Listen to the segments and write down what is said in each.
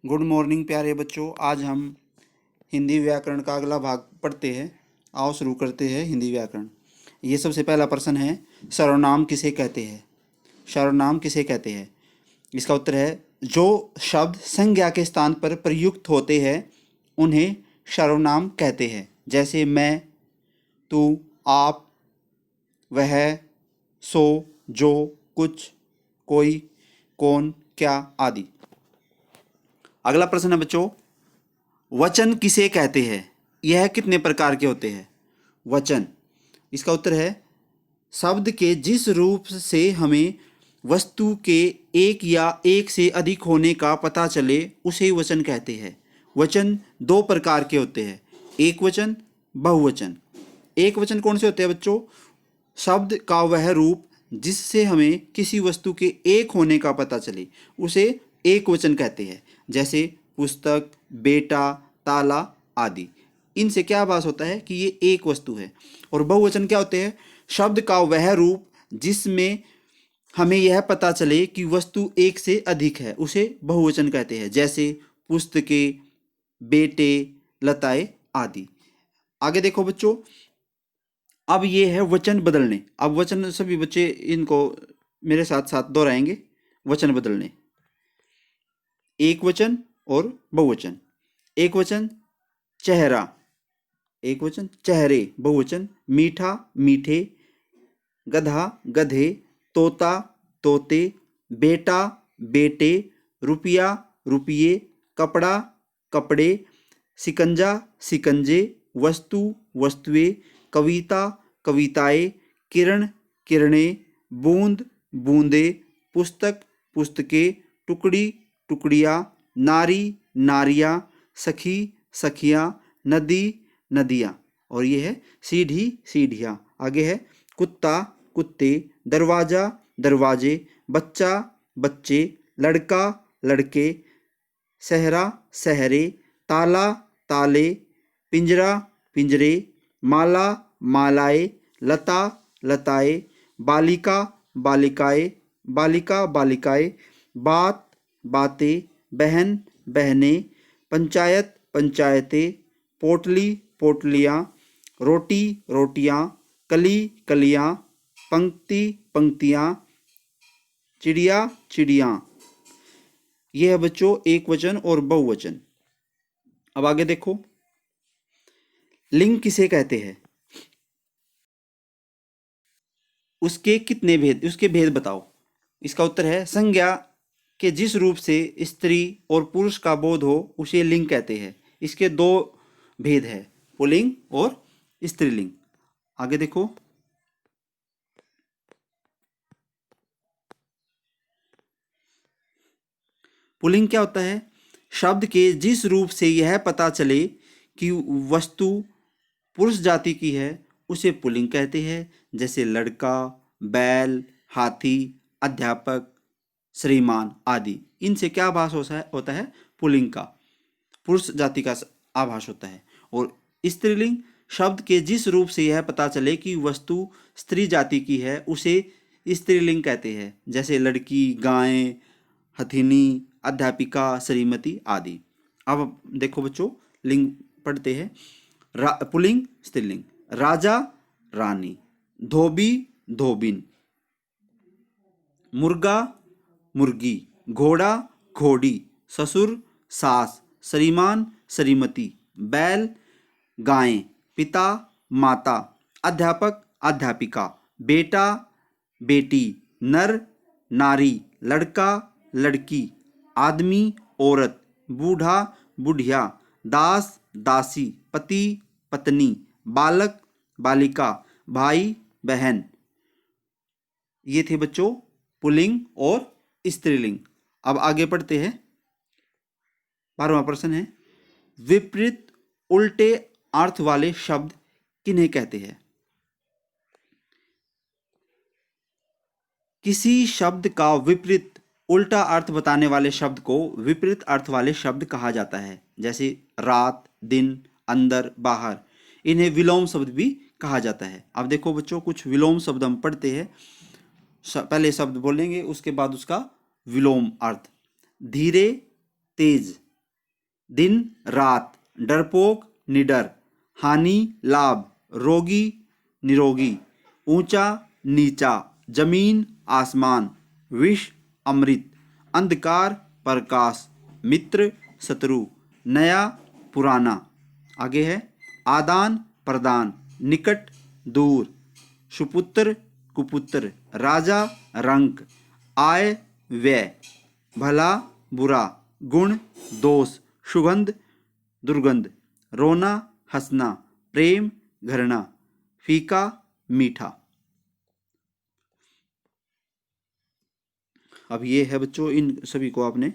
Good morning प्यारे बच्चों। आज हम हिंदी व्याकरण का अगला भाग पढ़ते हैं। आओ शुरू करते हैं हिंदी व्याकरण। ये सबसे पहला प्रश्न है, सर्वनाम किसे कहते हैं? सर्वनाम किसे कहते हैं? इसका उत्तर है, जो शब्द संज्ञा के स्थान पर प्रयुक्त होते हैं उन्हें सर्वनाम कहते हैं। जैसे मैं, तू, आप, वह, सो, जो, कुछ, कोई, कौन, क्या आदि। अगला प्रश्न है बच्चों, वचन किसे कहते हैं? यह कितने प्रकार के होते हैं? वचन, इसका उत्तर है, शब्द के जिस रूप से हमें वस्तु के एक या एक से अधिक होने का पता चले उसे वचन कहते हैं। वचन दो प्रकार के होते हैं, एक वचन, बहुवचन। एक वचन कौन से होते हैं बच्चों? शब्द का वह रूप जिससे हमें किसी वस्तु के एक होने का पता चले उसे एक वचन कहते हैं। जैसे पुस्तक, बेटा, ताला आदि। इनसे क्या आभास होता है कि ये एक वस्तु है। और बहुवचन क्या होते हैं? शब्द का वह रूप जिसमें हमें यह पता चले कि वस्तु एक से अधिक है उसे बहुवचन कहते हैं। जैसे पुस्तकें, बेटे, लताएं आदि। आगे देखो बच्चों, अब ये है वचन बदलने। अब वचन सभी बच्चे इनको मेरे साथ साथ दोहराएंगे। वचन बदलने, एक वचन और बहुवचन। एक वचन चेहरा, एक वचन चेहरे। बहुवचन मीठा, मीठे, गधा, गधे, तोता, तोते, बेटा, बेटे, रुपया, रुपये, कपड़ा, कपड़े, सिकंजा, सिकंजे, वस्तु, वस्तुएं, कविता, कविताएं, किरण, किरणें, बूंद, बूंदे, पुस्तक, पुस्तकें, टुकड़ी, टुकड़ियाँ, नारी, नारियाँ, सखी, सखियाँ, नदी, नदियाँ। और ये है सीढ़ी, सीढ़ियाँ। आगे है कुत्ता, कुत्ते, दरवाज़ा, दरवाजे, बच्चा, बच्चे, लड़का, लड़के, सहरा, सहरे, ताला, ताले, पिंजरा, पिंजरे, माला, मालाएं, लता, लताएं, बालिका, बालिकाएं, बालिका, बालिकाएं, बात, बातें, बहन, बहनें, पंचायत, पंचायतें, पोटली, पोटलियाँ, रोटी, रोटियाँ, कली, कलियाँ, पंक्ति, पंक्तियाँ, चिड़िया, चिड़ियाँ। यह है बच्चों एक वचन और बहुवचन। अब आगे देखो, लिंग किसे कहते हैं? उसके कितने भेद, उसके भेद बताओ। इसका उत्तर है, संज्ञा के जिस रूप से स्त्री और पुरुष का बोध हो उसे लिंग कहते हैं। इसके दो भेद है, पुल्लिंग और स्त्रीलिंग। आगे देखो, पुल्लिंग क्या होता है? शब्द के जिस रूप से यह पता चले कि वस्तु पुरुष जाति की है उसे पुल्लिंग कहते हैं। जैसे लड़का, बैल, हाथी, अध्यापक, श्रीमान आदि। इनसे क्या आभास होता है? पुल्लिंग का, पुरुष जाति का आभास होता है। और स्त्रीलिंग, शब्द के जिस रूप से यह पता चले कि वस्तु स्त्री जाति की है उसे स्त्रीलिंग कहते हैं। जैसे लड़की, गाय, हथिनी, अध्यापिका, श्रीमती आदि। अब देखो बच्चों, लिंग पढ़ते हैं। पुल्लिंग, स्त्रीलिंग। राजा, रानी, धोबी, धोबिन, मुर्गा, मुर्गी, घोड़ा, घोड़ी, ससुर, सास, श्रीमान, श्रीमती, बैल, गाय, पिता, माता, अध्यापक, अध्यापिका, बेटा, बेटी, नर, नारी, लड़का, लड़की, आदमी, औरत, बूढ़ा, बुढ़िया, दास, दासी, पति, पत्नी, बालक, बालिका, भाई, बहन। ये थे बच्चों पुल्लिंग और स्त्रीलिंग। अब आगे पढ़ते हैं। 12वां प्रश्न है, विपरीत उल्टे अर्थ वाले शब्द किन्हें कहते हैं? किसी शब्द का विपरीत उल्टा अर्थ बताने वाले शब्द को विपरीत अर्थ वाले शब्द कहा जाता है। जैसे रात, दिन, अंदर, बाहर। इन्हें विलोम शब्द भी कहा जाता है। अब देखो बच्चों, कुछ विलोम शब्द हम पढ़ते हैं। पहले शब्द बोलेंगे, उसके बाद उसका विलोम अर्थ। धीरे, तेज, दिन रात, डरपोक निडर, हानि लाभ, रोगी निरोगी, ऊंचा नीचा, जमीन आसमान, विष अमृत, अंधकार प्रकाश, मित्र शत्रु, नया पुराना। आगे है आदान प्रदान, निकट दूर, सुपुत्र कुपुत्र, राजा रंक, आय व्यय, भला बुरा, गुण दोष, सुगंध दुर्गंध, रोना हंसना, प्रेम घृणा, फीका मीठा। अब ये है बच्चों, इन सभी को आपने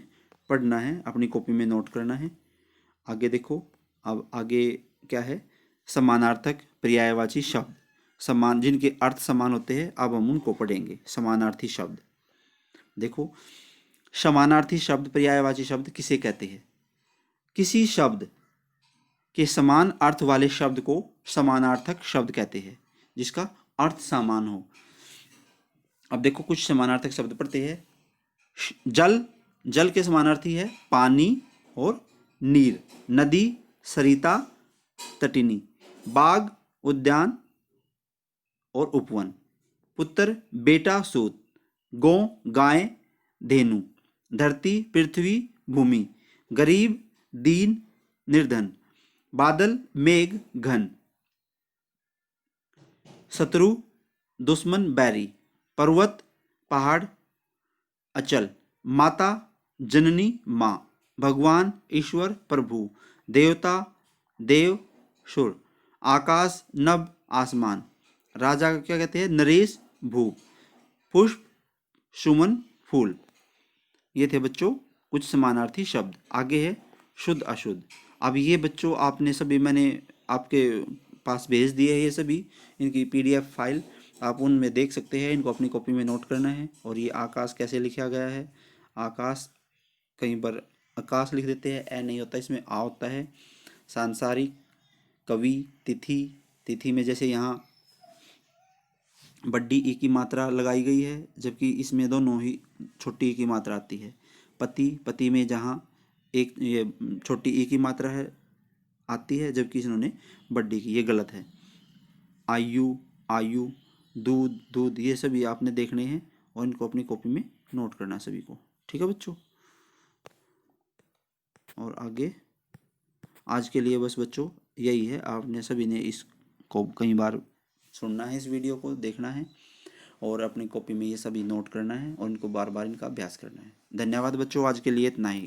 पढ़ना है, अपनी कॉपी में नोट करना है। आगे देखो, अब आगे क्या है, समानार्थक पर्यायवाची शब्द, समान जिनके अर्थ समान होते हैं, अब हम उनको पढ़ेंगे। समानार्थी शब्द देखो, समानार्थी शब्द पर्यायवाची शब्द किसे कहते हैं? किसी शब्द के समान अर्थ वाले शब्द को समानार्थक शब्द कहते हैं, जिसका अर्थ समान हो। अब देखो कुछ समानार्थक शब्द पढ़ते हैं। जल, जल के समानार्थी है पानी और नीर। नदी सरिता तटिनी। बाग उद्यान और उपवन। पुत्र बेटा सूत। गौ गाय धेनु। धरती पृथ्वी भूमि। गरीब दीन निर्धन। बादल मेघ घन। शत्रु दुश्मन बैरी। पर्वत पहाड़ अचल। माता जननी माँ। भगवान ईश्वर प्रभु। देवता देव सुर। आकाश नभ आसमान। राजा का क्या कहते हैं? नरेश भूप। पुष्प सुमन फूल। ये थे बच्चों कुछ समानार्थी शब्द। आगे है शुद्ध अशुद्ध। अब ये बच्चों आपने सभी, मैंने आपके पास भेज दिए है ये सभी, इनकी PDF फाइल आप उनमें देख सकते हैं। इनको अपनी कॉपी में नोट करना है। और ये आकाश कैसे लिखा गया है, आकाश कहीं पर आकाश लिख देते हैं, ए नहीं होता, इसमें आ होता है। सांसारिक, कवि, तिथि, तिथि में जैसे यहाँ बड़ी ई की मात्रा लगाई गई है, जबकि इसमें दोनों ही छोटी ई की मात्रा आती है। पति, पति में जहाँ एक ये छोटी ई की मात्रा है आती है, जबकि इन्होंने बड़ी की, ये गलत है। आयु, आयु, दूध, दूध, ये सभी आपने देखने हैं और इनको अपनी कॉपी में नोट करना सभी को। ठीक है बच्चों। और आगे आज के लिए बस बच्चों यही है। आपने सभी ने इसको कई बार सुनना है, इस वीडियो को देखना है और अपनी कॉपी में ये सभी नोट करना है और इनको बार बार इनका अभ्यास करना है। धन्यवाद बच्चों, आज के लिए इतना ही।